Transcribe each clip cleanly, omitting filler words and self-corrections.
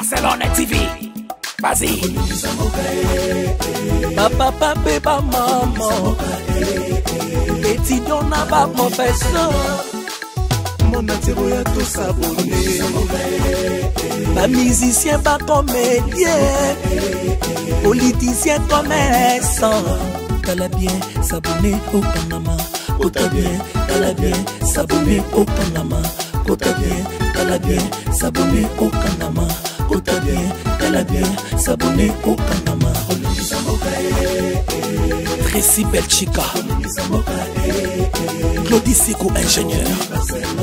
Barcelone TV. Vas-y. Papa, papa, maman. Étudiant n'a pas professeur. Mon attiré à tous abonnés. Pas musicien, pas comédien. Politicien, commerçant. T'as bien s'abonner au Panama. T'as bien, t'as bien s'abonner au Panama. T'as bien, t'as bien s'abonner au Panama. T'as bien, t'as bien s'abonner au Panama. Tracy Belchica, Claudie Sikou, ingénieur.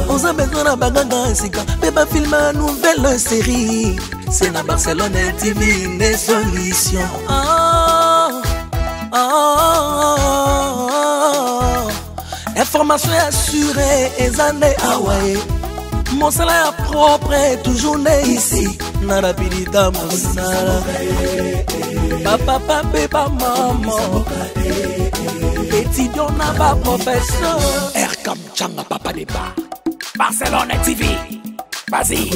On a besoin d'un bagage, mais pas filmer une nouvelle série. C'est la Barcelone TV, une solution. Information assurée, et années Hawaii. Mon salaire propre est toujours né ici. Nara pilita monsala. Papa, papa, maman. Étudiant n'a pas professeur. Erkam Changa, papa débat. Barcelone TV. Vas-y.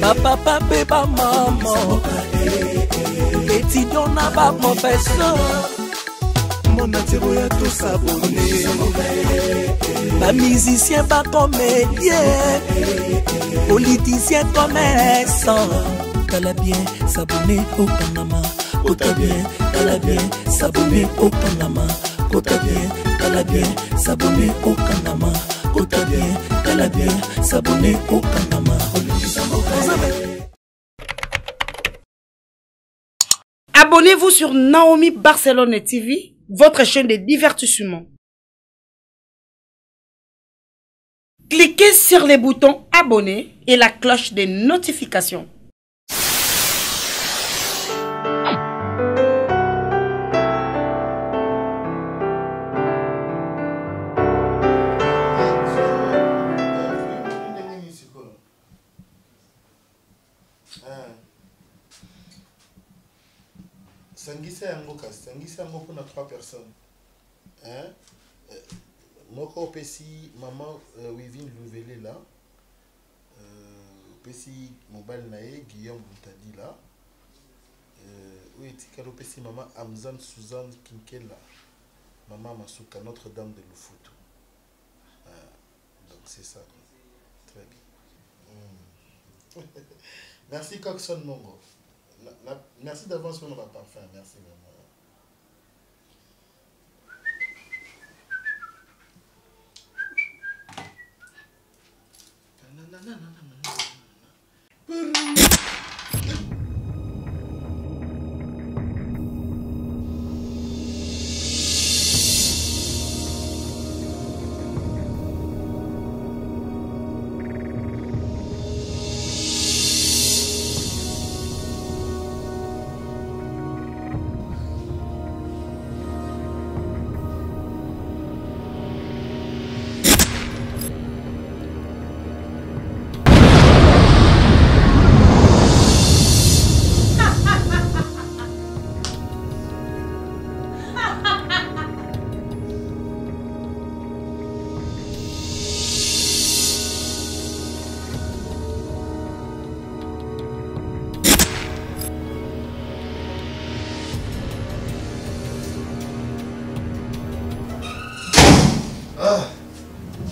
Papa, papa, maman. Étudiant n'a pas professeur. Mon attiré à tous abonnés. Pas musicien, pas comédien. Politicien, commerçant. T'as bien s'abonner au Panama. T'as bien s'abonner au Panama. T'as bien s'abonner au Panama. T'as bien s'abonner au Panama. Abonnez-vous sur Naomi Barcelone TV, votre chaîne de divertissement. Cliquez sur les boutons abonner et la cloche des notifications. Sangisa yango pour 3 personnes. Hein? Moko pesi maman Wivine Louvele là. Pesi mobile nae Guillaume Boutadi là. Oui, tikalo pesi maman Amzan Suzanne Kinkela. Maman Masuka Notre-Dame de Lufutu. Donc c'est ça. Très bien. Merci Coxon Mongo. Merci d'avance pour notre parfum. Merci maman.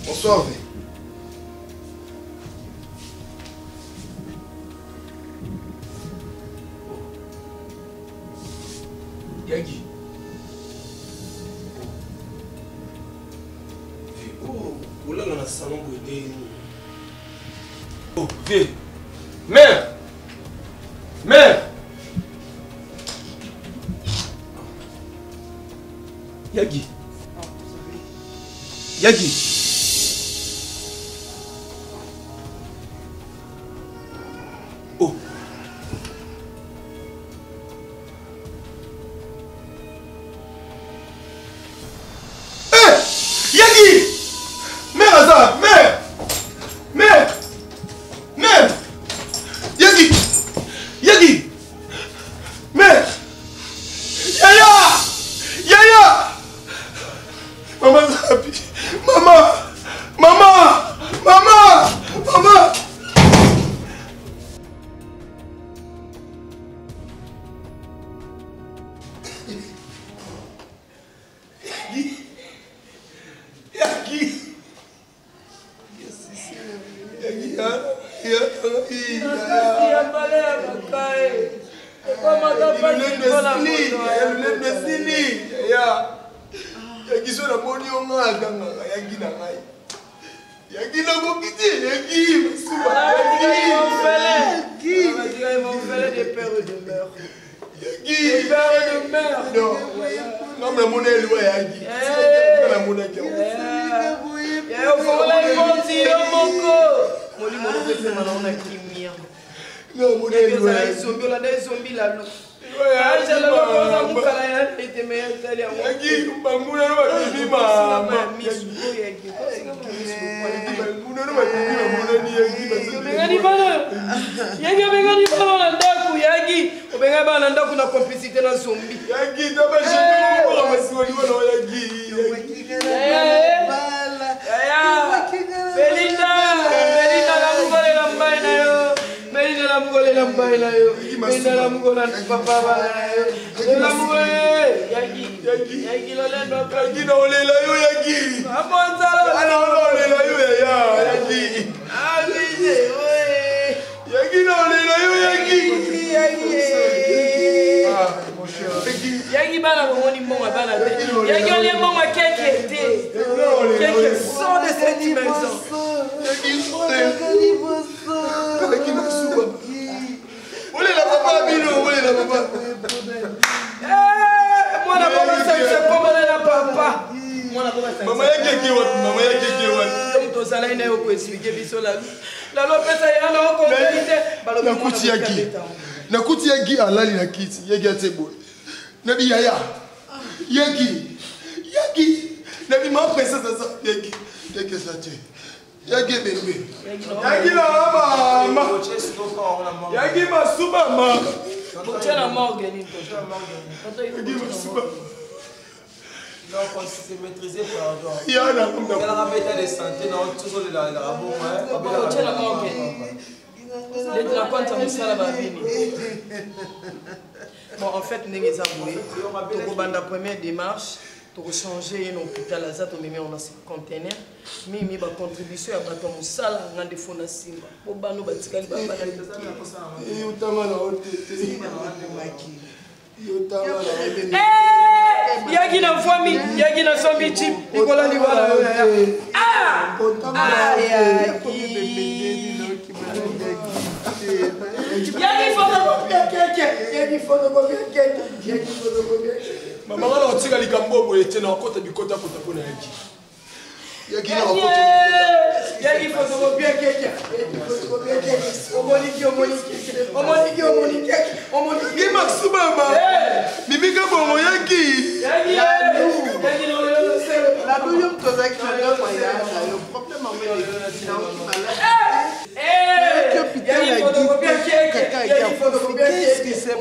Bonsoir. Yagi. Oh, là dans le salon beauté. Oh, viens. Mère. Mère. Yagi. Yagi. Oh. Yagi! Mère Azar! Mère! Mère! Mère! Yagi! Yagi! Mère! Yaya! Yaya! Maman Zabi! Maman! Maman! Maman! Maman! Bon, en fait, nous avons la première démarche pour changer un hôpital à Zato, mais on a ce conteneur. Mais il y a une contribution à Baton Moussala, on a des fonds à Simba. Pour nous, Yagi na famille, Yagi na famille type, Nicolas Liwala. Ah! Yagi Maman on tire les gambo pour être dans côté du côté pour taper Yagi. Yagi photocopie quelqu'un. Yagi Maxubama. Mimi Gabo Yagi. Yagi la deuxième chose avec le problème qu'est-ce qui s'est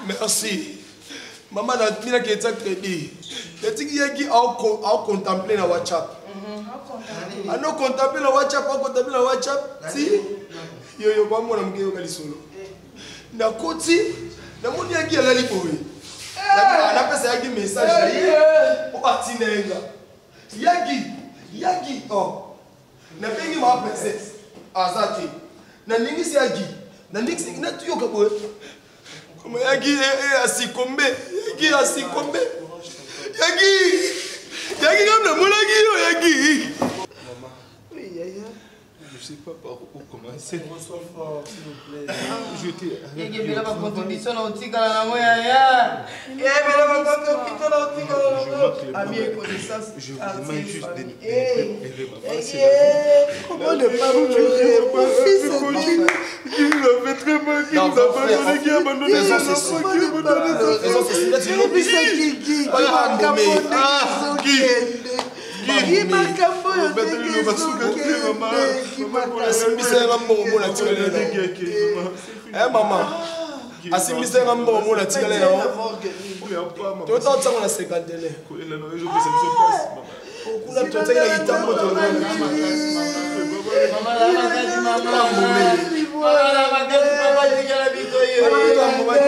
merci. Maman a dit que tu as crédit. Tu as dit qu'il y a contempler la WhatsApp. Ah non, contempler la WhatsApp, pas contempler la WhatsApp. Si, yo pas moi na mgeo kali solo. Na koti, na moni yaki ala lipowe. Na pesa yaki message yi. O atinenga. Yaki oh. Na pengi ma princesse. Azati. Na ningisi yaki. Na ningisi na tuyo kaboe. Comme yaki asikombe. Yaki asikombe. Yaki comme na molaki yo yaki. Je sais pas par où commencer. Bonsoir fort, s'il vous plaît. Je t'ai. Je vous demande juste d'aider ma comment ne pas vous juger mon fils? Il a fait très mal, il nous a abandonné, qui a abandonné les enfants, qui a abandonné les enfants.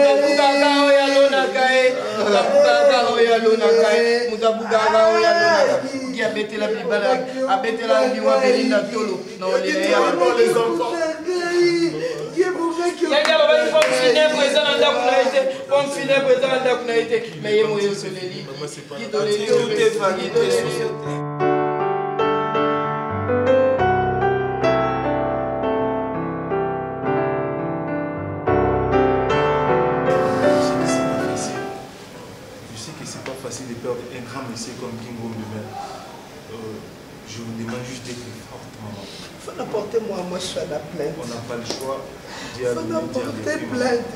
Maman, alonaka mutabuganga oyo alonaka gi abetela bibala abetela ndiwa belinda tolo na olele ya les enfants yanga ba pomme funèbre eza na ndako na ete pomme funèbre eza na ndako na ete mais ye moyo soleli gidoleli de perdre un grand monsieur comme Kingo Mbemel. Je vous demande juste d'être forte, maman. Il faut apporter moi je suis à la plainte. On n'a pas le choix d'y aller. Il faut apporter plainte.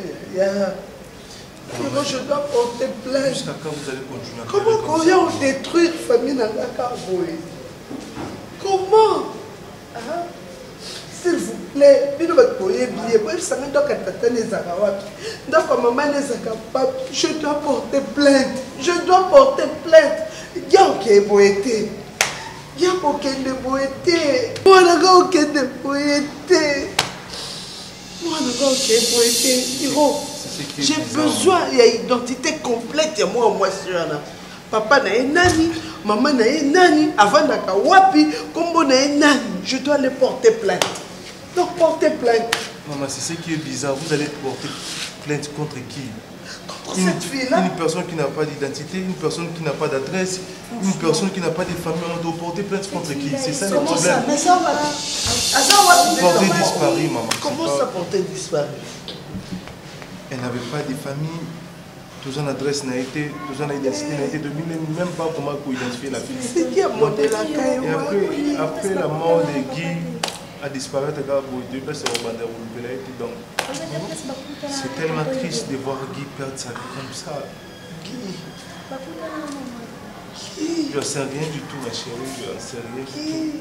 Je dois porter plainte. Jusqu'à quand vous allez continuer à comment qu'on vient détruire la famille dans la carboée? Comment? S'il vous plaît, je dois porter plainte. Je dois porter plainte. Il y a aucun boété. Il y a aucun de boété. Moi, je n'ai aucun de boété. Moi, je n'ai aucun boété. J'ai besoin d'une identité complète. Moi, papa n'a un nani, maman n'a un nani, avant n'a qu'à wapi, combo n'a un nani. Je dois les porter plainte. Donc porter plainte. Maman, c'est ce qui est bizarre. Vous allez porter plainte contre qui? Contre cette fille-là. Une personne qui n'a pas d'identité, une personne qui n'a pas d'adresse, une personne qui n'a pas de famille. On doit porter plainte contre qui? C'est ça le problème. Mais ça va. Porter disparu, maman. Comment ça porter disparu? Elle n'avait pas de famille. Toute son adresse n'a été, toute son identité n'a été de même pas comment identifier la fille. C'est qui a monté la caille? Et après la mort de Guy, a disparu, c'est tellement triste de voir Guy perdre sa vie comme ça. Qui? Je ne sais rien du tout, ma chérie, je ne sais rien du tout.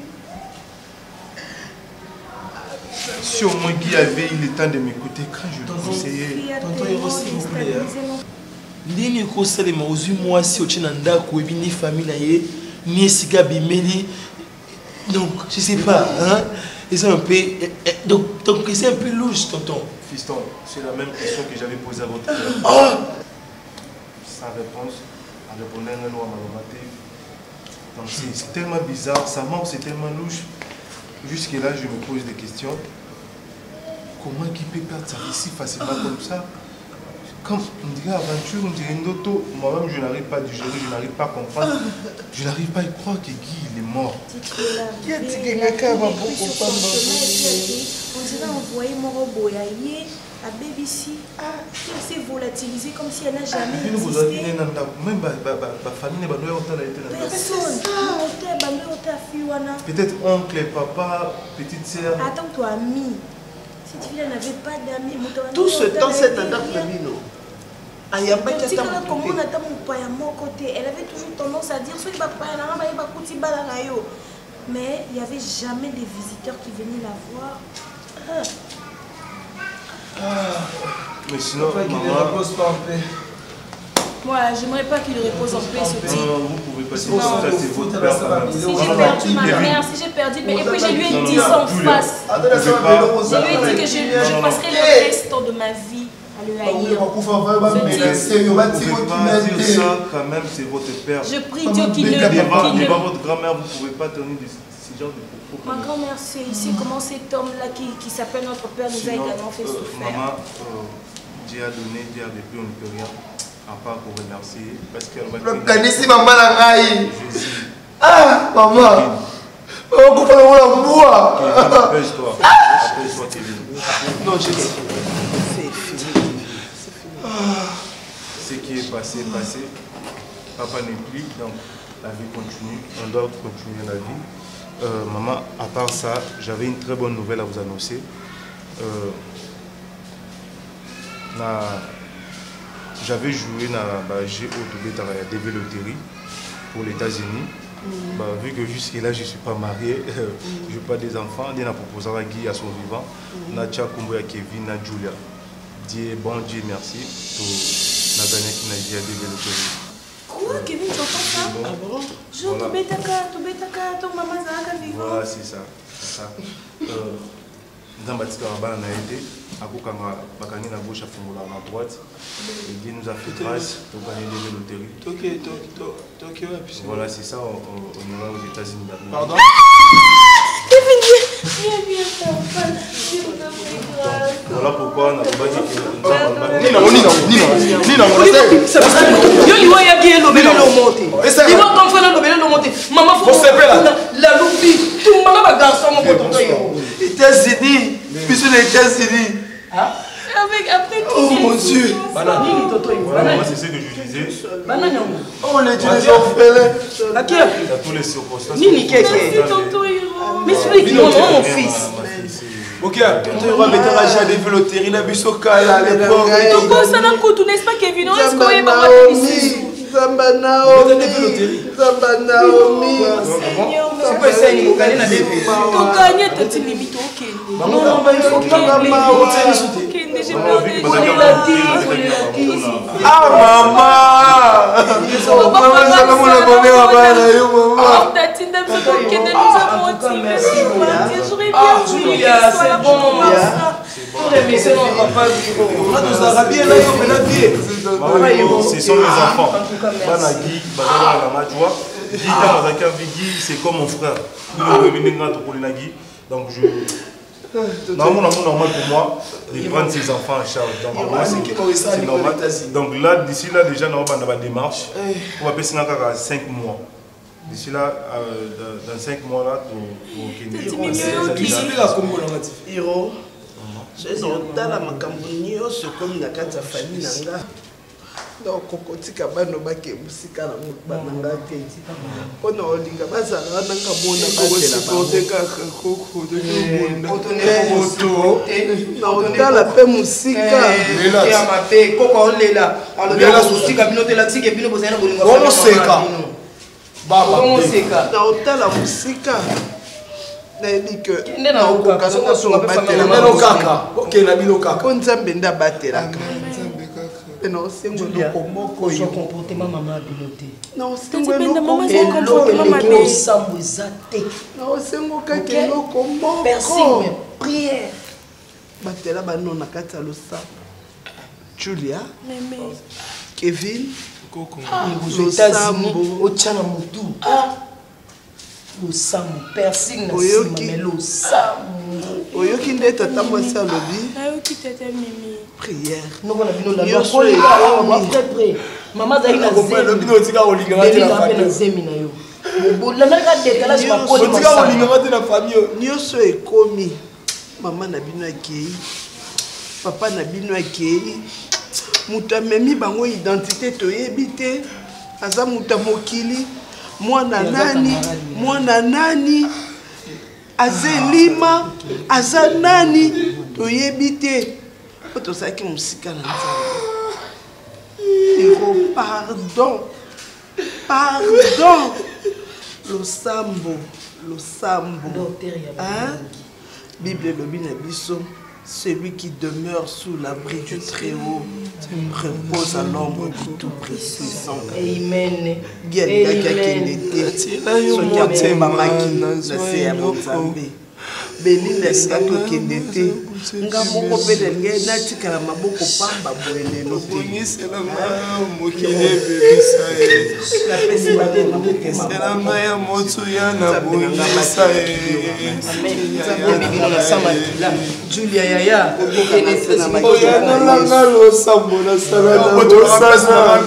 Si au moins Guy avait eu le temps de m'écouter quand je le conseillais. Tonton Hiro, s'il vous plaît. Ndenge ekosalema ozwi mwasi otie na ndako oyebi ni famille na ye ni esika bimeli. Donc je sais pas, hein? C'est un peu donc c'est un peu louche, tonton. Fiston, c'est la même question que j'avais posée à votre père. Sans réponse, en répondant à un loi malheureusement. Donc c'est tellement bizarre, sa mort c'est tellement louche. Jusque là je me pose des questions. Comment il peut perdre sa vie si facilement comme ça? Quand on dirait aventure, on dirait une auto, moi-même je n'arrive pas à digérer, je n'arrive pas à comprendre. Je n'arrive pas à y croire que Guy il est mort. On dirait envoyer mon robot à BBC. Il s'est volatilisé comme si elle n'a jamais existé. Même ma famille n'est pas personne. Peut-être oncle, papa, petite sœur. Attends, toi, ami. Cette fille n'avait pas d'amis. Tout ce temps, c'est un après-midi. Elle avait toujours tendance à dire mais il n'y avait jamais des visiteurs qui venaient la voir. Mais sinon, maman... Moi, j'aimerais pas qu'il repose en paix, ce type. Non, vous pouvez pas dire ça, c'est votre père. Si j'ai perdu ma mère, si j'ai perdu... Et puis je lui ai dit ça en face. Je lui ai dit que je passerai le reste de ma vie à le haïr. Vous pouvez pas dire ça, quand même, c'est votre père. Je prie Dieu qu'il ne... Devant votre grand-mère, vous ne pouvez pas tenir ce genre de propos. Ma grand-mère, c'est ici comment cet homme-là qui s'appelle notre père nous a également fait souffrir. Maman, Dieu a donné, Dieu a depuis, on ne peut rien. À part pour remercier. Parce qu'elle va... Jésus. Ah, maman. Appelle-toi. Appelle-toi, Kevin. Non, Jésus. Ce qui est passé, passé. Papa n'est plus, donc la vie continue. On doit continuer la vie. Maman, à part ça, j'avais une très bonne nouvelle à vous annoncer. J'avais joué dans la DV Loterie pour les États-Unis. Vu que jusque-là, je ne suis pas marié, je n'ai pas des enfants, on a proposé à Guy à son vivant, on a Tchakumbo, Kevin, à Julia. Dieu, bon Dieu, merci pour la dernière qui n'a dit à DV Loterie. Quoi, Kevin, tu entends ça? Ah bon? Je tu bêta ton maman Zaka vivant. Voilà, c'est ça. Zambatika Rabana n'a été, à Koukanga, Bakani na gauche à Fongola à droite. Et Dieu nous a fait grâce, donc on est levé l'hôtel. Voilà, c'est ça, on est là aux États-Unis. Pardon? Voilà pourquoi on a pas dit que États-Unis, puis sur les États-Unis. Après tout. Oh mon Dieu. Moi, c'est ce que je disais. Oh, les dieux les orphelins. Dans tous les circonstances. Mais explique-moi, mon fils. Ok, tu vas mettre à Jade Velotérie, la Bissoka, là, les pauvres. Ça n'a pas tout, n'est-ce pas, Kevin? On est Zamba Naomi. Zamba Naomi. C'est quoi ça, il faut gagner la défaite. Tu gagnes, tu as limite, ok. Non, il faut que J'ai perdu. Ah, maman. Ce sont mes enfants. C'est comme mon frère. Donc normalement pour moi de prendre ses enfants en charge. Donc c'est normal. Donc là, d'ici là déjà on va dans la démarche. On va passer 5 mois. D'ici là, dans 5 mois là, Hiro, je otala makambo nyonso comme na kati ya famille nanga. Donc kokotika bano bake musika na bananga te. Pona olinga bazala nanga mona batela ba. Koko de na otala pe musika. Ya mape koko olela. Alola musika bino te la tsike bino bozana bolinga. Ono seka. Baba seka. Na otala musika. Nzambe ndabatelaka na osengo eloko moko yo comportement mama bilote na osengo eloko osambo eza te na osengo kaka eloko moko personne prière batela bano na kati ya losambo Julia Kevin losambo otiana mutu losambo personne na sima mais losambo oyoki nde tata mwasi alobi nayoki tata mimi prière noko na bino la après maman zali na zemi otika olinga na zemi na yo bolanda ka décalage ma kodi otika olinga te na famille nyonso ekomi mama na bino akei papa na bino akei mutu amemi bango identité toyebi te aza mutu mokili mwana nani azelima aza nani toyebi te po tozalaki mosika na nzambe ero pardon losambo Bible elobi na biso celui qui demeure sous l'abri du Très-Haut repose à l'ombre du Tout-Puissant. Amen. Belinda esengaki okende te nga moko mpe ndenge natikala maboko pamba boye lelo teelanga ya motuya na bongisa Julia yaya oyanolanga losambo nasala na bosana.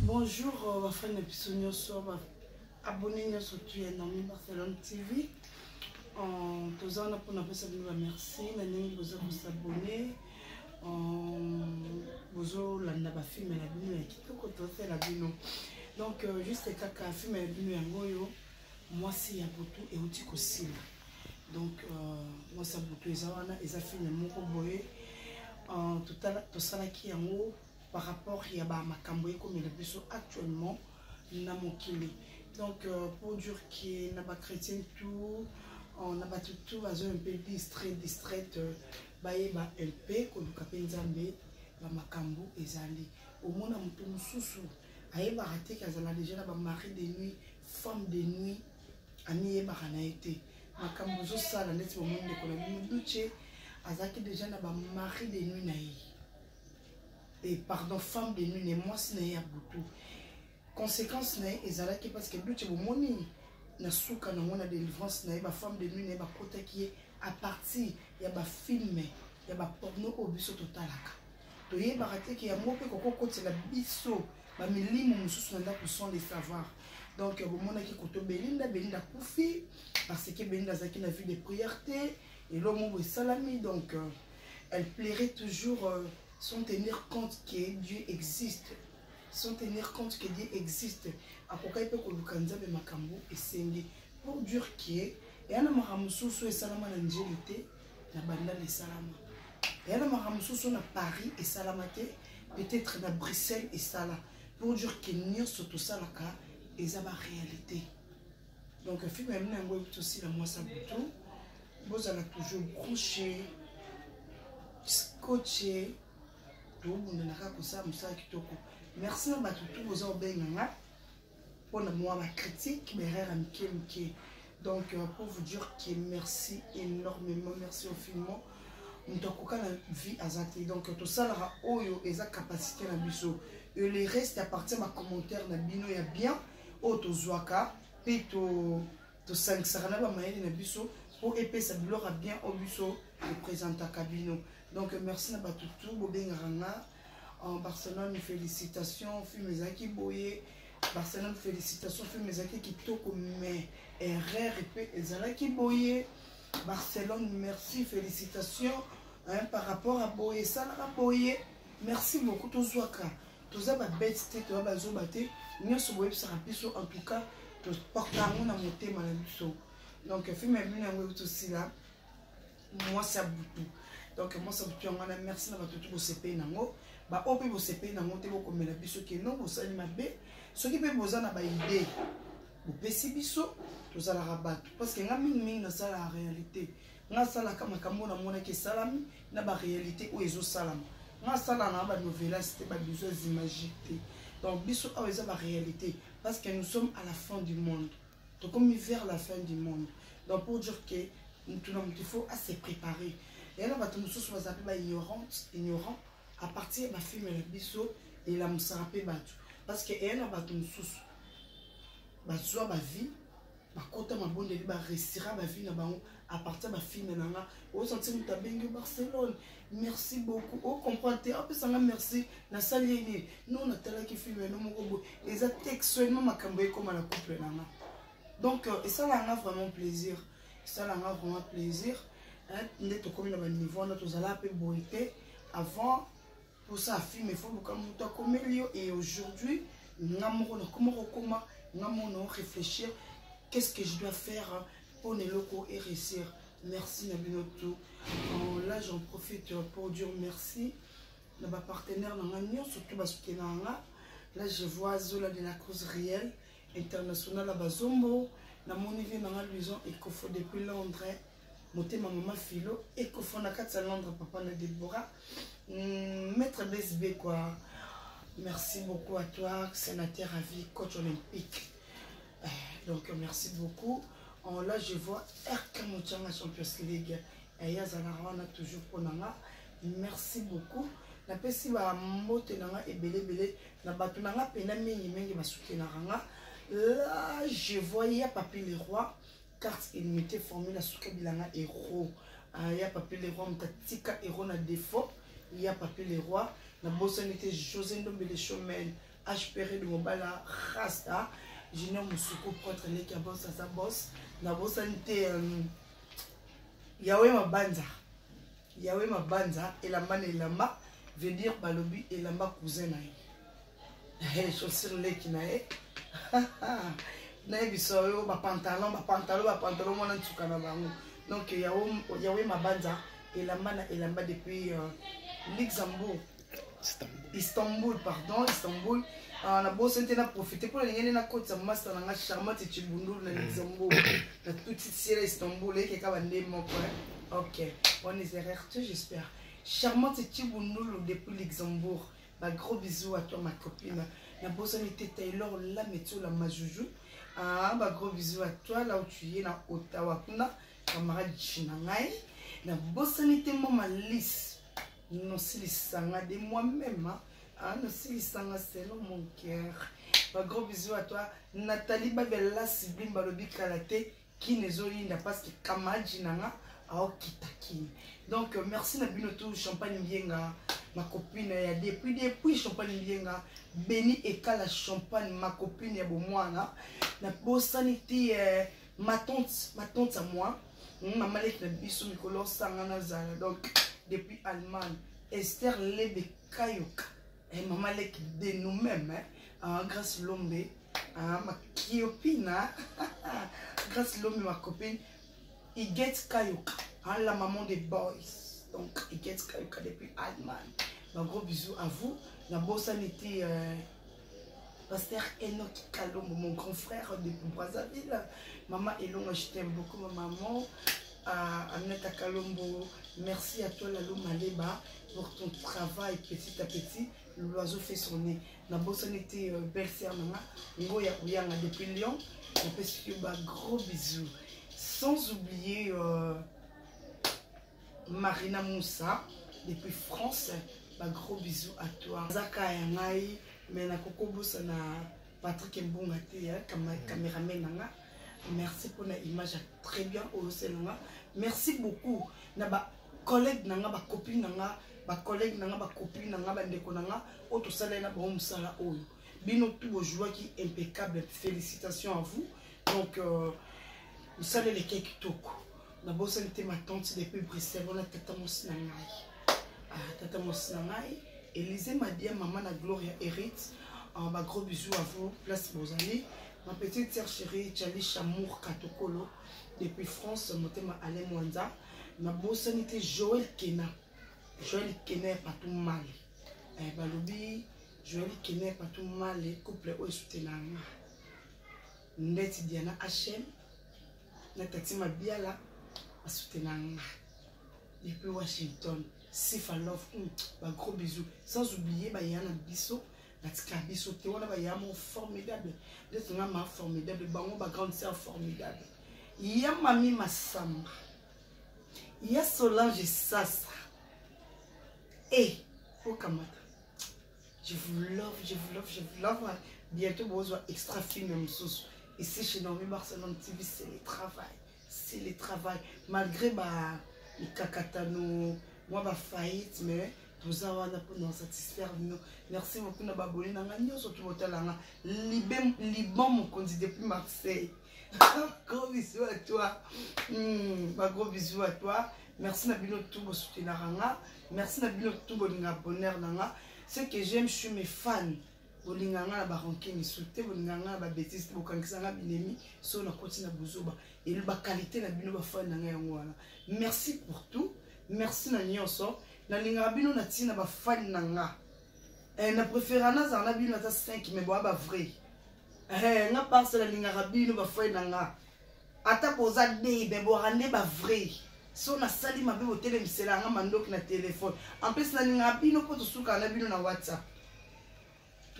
Bonjour, ma frère Nepsonio Soba. Abonnez-vous sur Nami Barcelone TV. Tous en apprenant à vous merci. Nani vous abonner. Vous l'avez pas filmé la vidéo qui tout côté la vidéo. Donc juste caca filmé la vidéo ngoyo. Moi c'est Yabutu et outil aussi. Donc moi c'est Yabutu ezawana eza filmé moko boye. Tout ça là qui en haut. Par rapport à Makamboye comme il est actuellement na mokili. Donc pour dire qu'il n'a pas chrétien tout, on n'a pas tout à un peu distraite baye ba LP comme kapenzambe ba Makambo ezali. au monde a mutu mususu ayeba raté kazala déjà na ba mari de nuit femme de nuit ani yeba kana été makambo zo sala neti au monde ko na muduche azaki déjà na ba mari de nuit na yi et pardon femme de nuit ne moi sina ya butu conséquence na ezalaki parce que duche bo moni na suka na mona délivrance na ba femme de nuit na ba kota qui à partir ya ba film ya ba porno au biso totalaka to yeba raté ki ya mope koko kotela biso ba milimo mususu na ndako sans les savoir donc bo mona ki koto belinda kufi parce que belinda zaki na vie de prière et l'homme est salami donc elle plairait toujours sans tenir compte que Dieu existe sans tenir compte que Dieu existe akoka ipe ko lukanza be makambo esengi pour dire que yana maramususu et salama na njélité na banda les salama yana maramususu na Paris et salamate peut-être na Bruxelles et sala pour dire que nyonso to salaka ezaba réalité donc film même na ngwe aussi la moi ça buto vous allez toujours branché scotché tout monde na ka ko sa musa kitoko merci na batutu vous en benganga pour moi ma critique mais rare amike donc pour vous dire que merci énormément merci infiniment ntokoka na vie azati donc tout ça la oyo eza capacité na biso et le reste appartient à commentaire na bino ya bien auto zwaka pe to 5 sarana ba mayeli na biso pour épesa bilora bien au biso le présenter cabino donc merci na batutu bobengaranga en Barcelone félicitations Fumezaki Boye Barcelone félicitations Fumezaki Kitoko mais RR et Zalaki Boye Barcelone merci félicitations hein, par rapport à Boye Salara Boye merci beaucoup tous waka tous aba bête to aba zobate nyoso boye ça rapiso en tout cas tous portamo na motema na biso donc film bien ngwe aussi là moi ça butu donc moi ça butu ngana merci na batutu bo CP nango ba opi bo CP nango te bo komela biso ke non bo sali mabe ce qui peut boza na ba idée bo pesi biso to za la rabat parce que ngami na ça la réalité nga sala kama kamona mona ke salami na ba réalité o ezo salama nga sala na ba novelas c'était ba besoin d'imaginer donc biso a eza ba réalité parce que nous sommes à la fin du monde donc comme vers la fin du monde donc pour dire que il faut assez préparer et là ba nous sommes ba ignorant à partir de ma fille la biso et la musarape batu parce que elle a ba nous sous ba soit ba vie ba kota ma bonne ba restera ba vie na ba à partir de ma fille nanga au sentir muta bengue Barcelone merci beaucoup au comprendre en plus ça merci na salieni nous on a tala qui filme no moko exact textuellement makambo comme la couple nanga donc et ça là vraiment plaisir ça là vraiment plaisir hein neto comme na niveau na tozala pe bonité avant pour ça film il faut comme toi comme et aujourd'hui ngamoko na comment ngamoko réfléchir qu'est-ce que je dois faire pour les locaux et réussir. Merci Nabinoto. Là j'en profite pour dire merci à ma partenaire surtout parce que là je vois Zola de la cause réelle internationale à Bazombo na mon niveau dans la maison et qu'il faut depuis Londres monter ma maman philo et qu'il faut na 4 Londres papa na Déborah maître BSB quoi. Merci beaucoup à toi sénateur à vie coach olympique. Donc merci beaucoup. Là je vois RK Moutianga Champions League et Yazana toujours pour Nanga. Merci beaucoup. La pesi ba mote nanga et belé na batu nanga pena mingi basuke nanga. Là je voyais Papi le roi carte illimitée formule suka bilanga héros. Il y a Papi le roi mtatika héros na défaut. Il y a Papi le roi na bossanité José Ndombele Chomel HPR de Mobala Rasta. Junior Moussoukou prêtre les qui a boss à sa boss. Na bossanité Yahweh Mabanza. Yahweh Mabanza et la man et la ma veut dire balobi et la ma cousin nae. Chaussures les qui nae. Nae bisoyo ba pantalon mon ntsukana bango. Donc Yahweh Mabanza et la man et la ma depuis Luxembourg. Istanbul, pardon, Istanbul. On a besoin de profiter pour les gens qui ont master dans la charmante et Chibundoul dans Luxembourg. La petite sierra Istanbul qui a un mon point. Ok, on est RRT, j'espère. Charmante et Chibundoul depuis Luxembourg. Bah, gros bisous à toi, ma copine. La bossane était Taylor, la météo, la majoujou. Ah, bah, gros bisous à toi, là où tu es, dans Ottawa, camarade Chinangai. La bossane était maman lisse. Non, c'est les sangs de moi-même. Ah, non, c'est les sangs, c'est mon cœur. Bah, gros bisous à toi. Nathalie Babella, Siblim Balobi Kalate, qui n'est pas parce que camarade Chinanga. Donc merci Nabinoto Champagne Bienga, ma copine depuis Champagne Bienga, Béni et Kala Champagne, ma copine ya bomwana, na bosanité ma tante à moi, maman lek na biso mikolo sangana zala, donc depuis Allemagne, Esther Lebe Kayoka, et maman lek de nous-mêmes, grâce Lombe, ma kiopina, grâce Lombe ma copine. Il get Kayoka, la maman des boys. Donc, il get Kayoka depuis Allemagne. Un gros bisou à vous. La bossane était Pasteur Enoch Kalombo, mon grand frère depuis Brazzaville. Maman Elon, je t'aime beaucoup, ma maman. Aminata Kalombo, merci à toi, Lalo Maleba, pour ton travail petit à petit. L'oiseau fait son nez. La bossane était belle-sœur, maman. Ngoya Ouyanga depuis Lyon. Un gros bisou. Sans oublier Marina Moussa depuis France. Bah, gros bisous à toi. Zaka Yangai, mais na Kokobosa na Patrick Mbongate, caméraman nanga. Merci pour la image très bien au Sénanga. Merci beaucoup. Na ba collègue nanga, ba copine nanga, ba collègue nanga, ba copine nanga, ba ndeko nanga. Auto sala na ba musala oyo. Bino tout vos joies qui impeccable. Félicitations à vous. Donc vous savez les cakes toko. La bosse était ma tante depuis Bruxelles. On a tata Mosinangai. Tata Mosinangai. Élisée m'a dit à maman la Gloria hérite. Un gros bisou à vous. Place Bozali. Ma petite sœur chérie, Tchali Chamour Katokolo. Depuis France, mon thème Alain Mwanza. Ma bosse était Joël Kena. Joël Kena pas tout mal. Balobi, Joël Kena pas tout mal. Couple au soutenanga. Ndeti Diana HM. Natati Mabiala a soutenanga depuis Washington. Sifa Love, un gros bisou. Sans oublier Bayana Bisso, Natika Bisso, Théona Bayamo formidable. D'être un maman formidable, Bango, ma grande sœur formidable. Il y a Mami Massamba, il y a Solange Sassa. Et, Okamata, je vous love, je vous love, je vous love. Bientôt, vous aurez extra film, même sous. Ici chez Nomi Barcelone TV, c'est le travail. C'est le travail. Malgré les kakatano, moi, ma faillite, mais tout ça, on a pour nous satisfaire. Merci beaucoup, nous avons abonné. Nous avons surtout voté là. Liban, mon candidat depuis Marseille. Gros bisous à toi. Gros bisous à toi. Merci, Nabino, tout pour soutenir. Merci, Nabino, tout pour nous abonner. Ce que j'aime, je suis mes fans. Bolinganga ba ranking souté bolinganga ba bêtise bokangisa binemi so na koti na buzoba et ba qualité na bino ba fan na yango wana. Merci pour tout. Merci na nyonso na linga bino na tina ba fan nanga. Na préférence na bino na 5 mais ba vrai. Na parce la linga bino ba fan nanga. Ata poza de be bo rande ba vrai. So na sali mabe au télémisela nga mandok na téléphone. En plus na linga bino po to suka na bino na WhatsApp.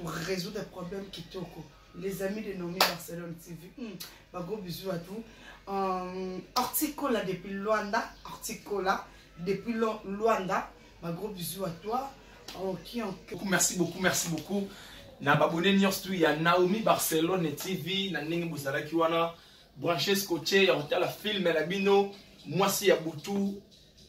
Pour résoudre des problèmes qui toko. Les amis de Nomi Barcelone TV. Gros bisous à tous. Articola depuis Luanda. Articola depuis Luanda. Gros bisous à toi. Merci beaucoup, merci beaucoup. Na babone nyonso ya Naomi Barcelone TV na ndenge bozala ki wana branché scotché ya hôtel film la bino mwasi ya butu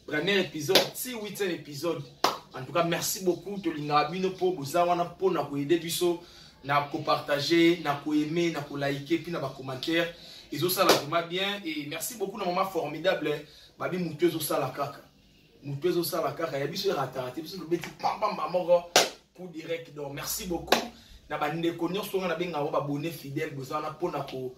premier épisode si 8e épisode. En tout cas, merci beaucoup. Tolinga bino po bozawana po na ko aider biso na ko partager, na ko aimer, na ko liker puis na ba commentaire. Ils ont ça là vraiment bien et merci beaucoup na maman formidable. Babi mutuezo ça la kaka. Mutuezo ça la kaka. Ya biso ratarate biso le beti pam pam mamoro coup direct. Donc merci beaucoup. Na ba ndeko nyonso nga na benga ba abonné fidèle bozawana po na ko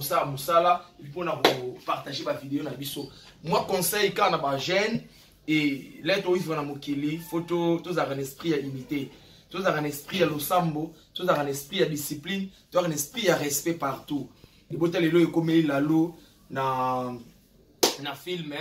ça musala et puis po na ko partager ba vidéo na biso. Moi conseil quand na ba jeune et là, tu as un photo, tu as un esprit à imiter, tu as un esprit à l'osambo, tu as un esprit à discipline, tu as un esprit à respect partout. Les bottes les lois comme la loi na film,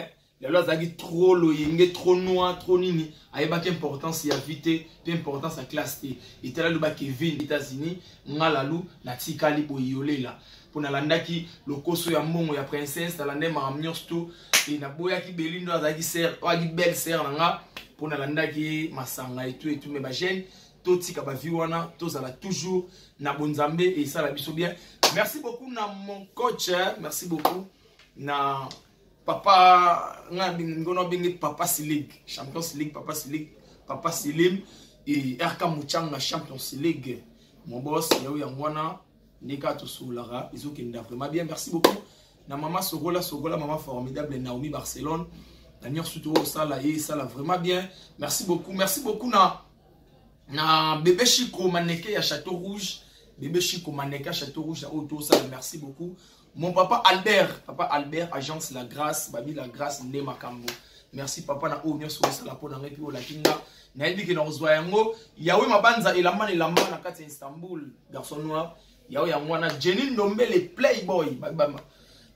lelo azalaki trop loyenge trop noir trop nini ayebaki importance ya vie te pe importance ya classe te etala loba Kevin États-Unis nga lalu natikali boyolela mpo nalandaki lokoso ya mbongo ya princesse nalande makambo nyonso tu e naboyaki Belindo azalaki sere oaki belle sere na nga mpo nalandaki masanga etu me bagene totika bavi wana tozala toujours na bonzambe et esala biso bien. Merci beaucoup na mon coach, merci beaucoup na papa ngono bengi Papa Silig, Champions League Papa Silig, Papa Silim et RK Mouchanga Champions League. Mon boss yao yangwana neka to solara izokenda vraiment bien. Merci beaucoup na maman Sogola maman formidable Naomi Barcelone. Daniel Soutoro sala et sala vraiment bien. Merci beaucoup na bébé Chico Maneke à Château Rouge. Bébé Chico Maneke à Château Rouge à Auto ça merci beaucoup. Mon papa Albert agence La Grâce babi La Grâce Ndé Makambo. Merci papa na o nyonso sala po na ngepi o la kinga. Na yebi ke na ozwa yango yawe mabanza elamba na kati ya Istanbul garçon noir. Yawe ya mwana Jenny Ndombele Playboy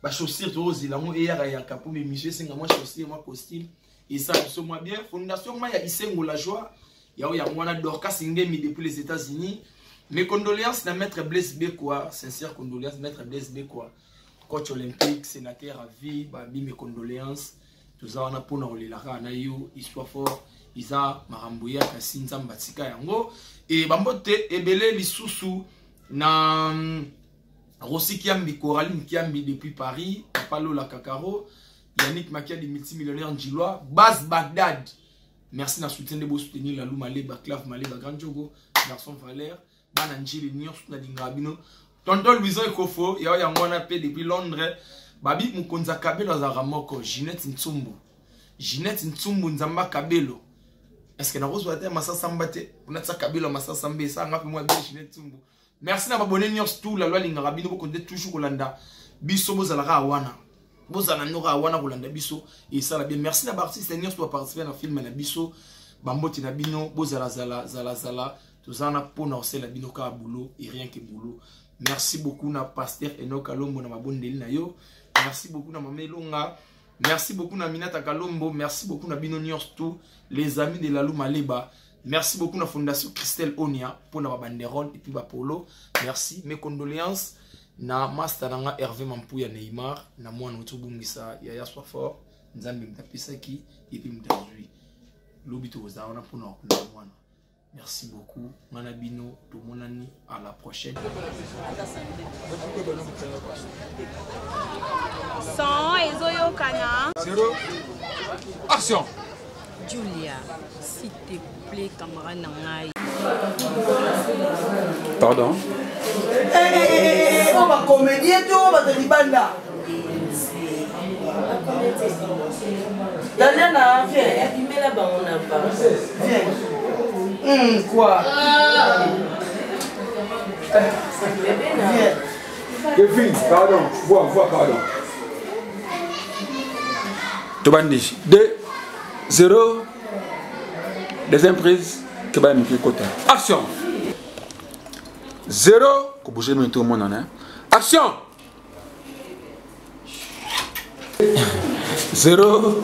ba chaussures rose la mo hier ya kapo mais monsieur singa moi chaussures moi costume et ça so moi bien fondation moi ya Isengo la joie. Yao ya mwana Dorcas Ngemi depuis les États-Unis. Mes condoléances à Maître Blaise Bekwa, sincères condoléances Maître Blaise Bekwa, coach olympique, sénateur à vie, babi mes condoléances. Tout ça on a pour nous les lara na yo, histoire fort, Isa Marambuya Kasinza Mbatika yango et bambote ebele lisusu na Rossi Kiambi Coraline Kiambi depuis Paris, Palo la Kakaro, Yannick Makia des multimillionnaires Ndjilois, Bas Bagdad. Merci na soutien de beau soutenir la Lou Maleba, Clav Maleba, Grand Jogo, Garçon Valère, Bananjili, Nior, Soutnadingabino, Tonton Louison et Kofo, Yao Yangwana P depuis Londres, Babi Mukonza Kabelo Zaramoko, Ginette Ntsumbu, Nzamba Kabelo. Est-ce que na rose water Massa Sambate, Unatsa Kabelo Massa Sambe, ça n'a pas moi bien Ginette Ntsumbu. Merci na babonné Nior tout la loi Lingabino, Konde toujours Kolanda, Biso Bozalara Awana. Bozana nora wana Rolanda biso et ça la bien merci na artiste Nios doit participer dans film na biso bamboti na bino bozala zala tozana pona osela bino ka boulot et rien que boulot. Merci beaucoup na pasteur Enoch Kalombo na mabondeli na yo. Merci beaucoup na Mamelonga. Merci beaucoup na Minata Kalombo, merci beaucoup na bino Nios tout les amis de la Lou Maleba. Merci beaucoup na fondation Christelle Onia pour na banderole et puis ba polo. Merci mes condoléances na master nanga Hervé Mampuya Neymar na mwana utubungisa ya yaswa fort nzambe mtapisaki et puis mtazui lobito ozaona pona kuna mwana. Merci beaucoup mana bino to monani à la prochaine. Sans ezoyo kana 0 action. Julia, s'il te plaît camarade nangai. Pardon. On va comédien, on va te libanda. Daniela, viens. Quoi? Kevin, pardon. Vois, pardon. Tobandi. 2, 0. Deuxième prise. Kebam qui côté. Action. 0. Que bouger tout le monde en action. 0.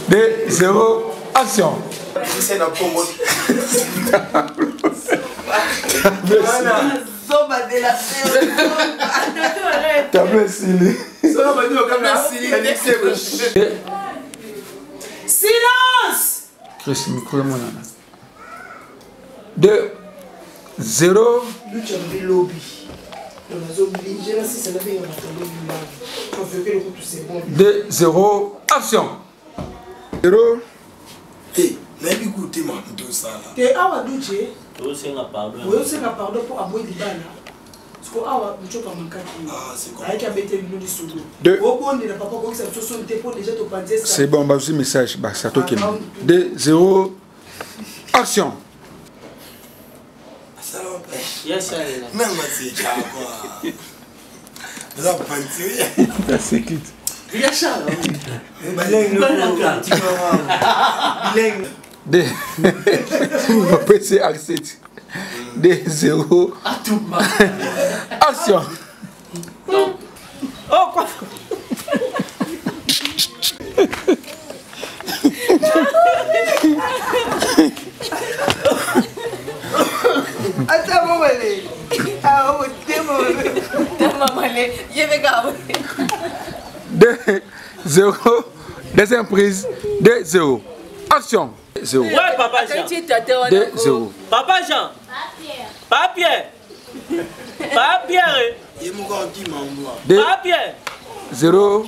De 0 action. C'est la commode. Silence. Chris, micro mon 2 0 2 0 action. 0 Hey, nabi goûter ma tout ça là. Te awa duche. Osenga pardon. Osenga pardon pour aboy libana. Parce que awa muchoka mankaki. Ah, c'est quoi? Avec abete bino di solo. Deux. Au bon de la papa ko ça so te pour déjà to panzer ça. C'est bon, bah aussi message bah ça toque. 2 0 action. Ça va pas. Yes, sir. Même ma c'est quoi. La pantie. Ça c'est quitte. Des PC accepte. Des 0. Action. Oh quoi? Attends, maman, ah, oh, Des 0. Deuxième prise. Des 0. Action. 0. Ouais, Papa Jean. Des 0. Papa Jean. Papier. Papier. Des Papier. 0.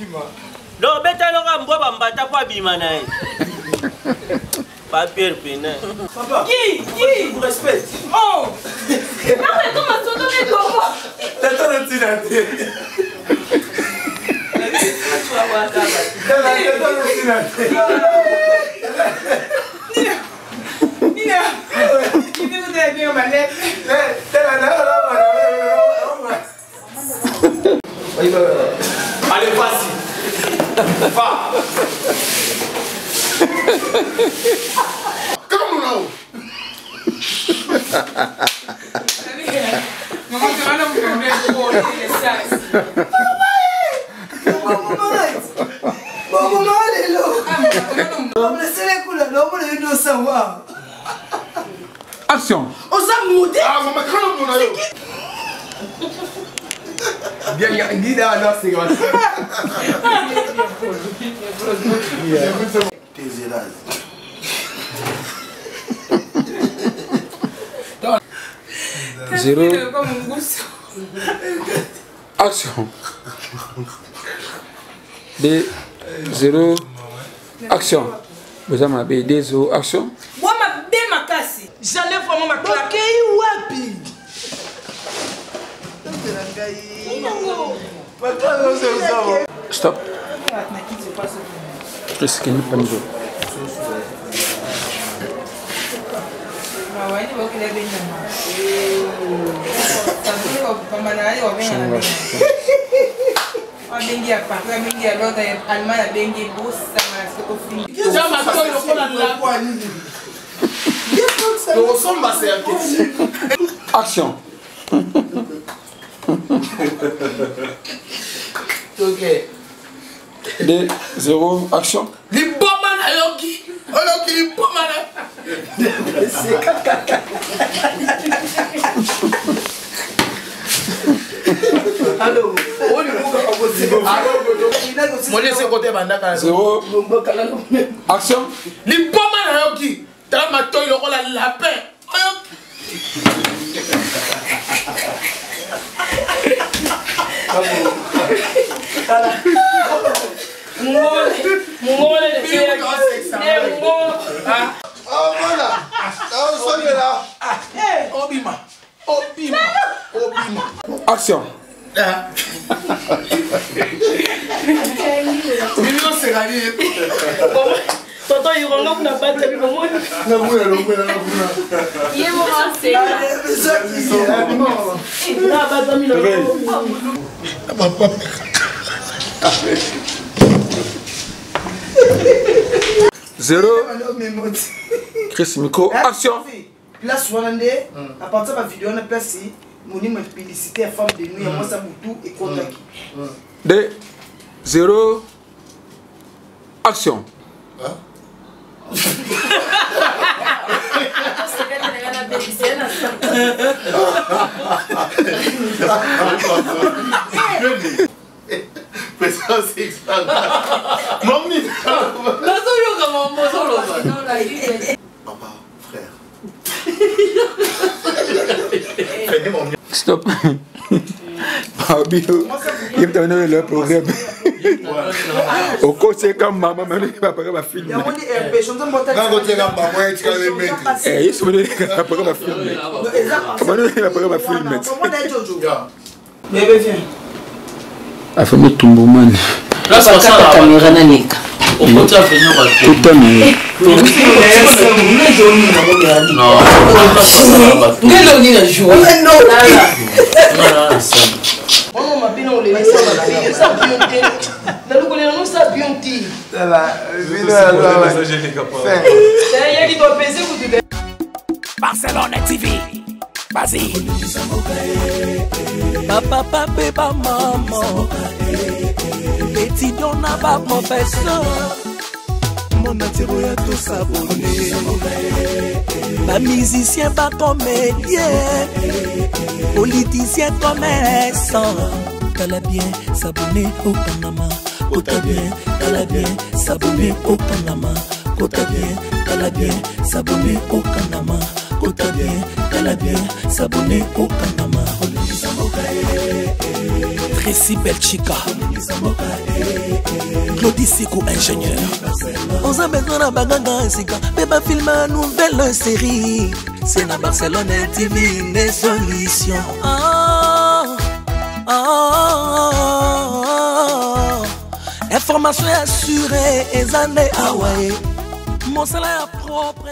Non, mais t'as le rambou, bambata, pas bimanaï. Papier, pénin. Papa. Qui vous respecte? Oh! Comment ça donne comment? T'as le tinaté. Allez, vas-y. Va. Comment là? Maman, tu vas nous prendre pour les sacs. Action. On s'est moudé. Ah, maman, quand on a eu. Bien, guide à la cigarette. Tes élages. 0. Action. Des 0. Action. Vous avez ma des 0. Action. Moi, ma bé ma casse. J'allais vraiment ma claquer. Wapi. Stop. Qu'est-ce qu'il n'y a pas de jeu? Action. Ok. Des 0. Action. Allô, moi laissez côté bandaka 0. Action. Action. Tonton, il rentre n'a pas de il est mort, c'est Zéro. Chris Miko. Action. Place Wanande, à partir de la vidéo, on a placé mon publicité à femme de nuit, à moi ça boutou et contact. 2, 0. Action. Papa, frère. Stop. Il me donne le programme. Au côté comme maman, mais il va pas filmer. Il se met à pas filmer. Comment il va pas filmer? Mais viens. A fait tout le monde. Là, c'est la caméra. Barcelone TV. Vas-y. Papa, papa, maman. Étudiant n'a pas professeur. Mon atiro ya tout s'abonner. Pas musicien, pas comédien. Politicien, commerçant. T'as bien s'abonner au Panama. T'as bien, t'as bien s'abonner au Panama. T'as bien, t'as bien s'abonner au Panama. T'as bien s'abonner au Panama. Tracy Belchica, Claudie Siko, ingénieur. On a besoin d'un bagage, mais pas filmer une nouvelle série. C'est la Barcelone TV, une solution. Information assurée, et années, mon salaire propre.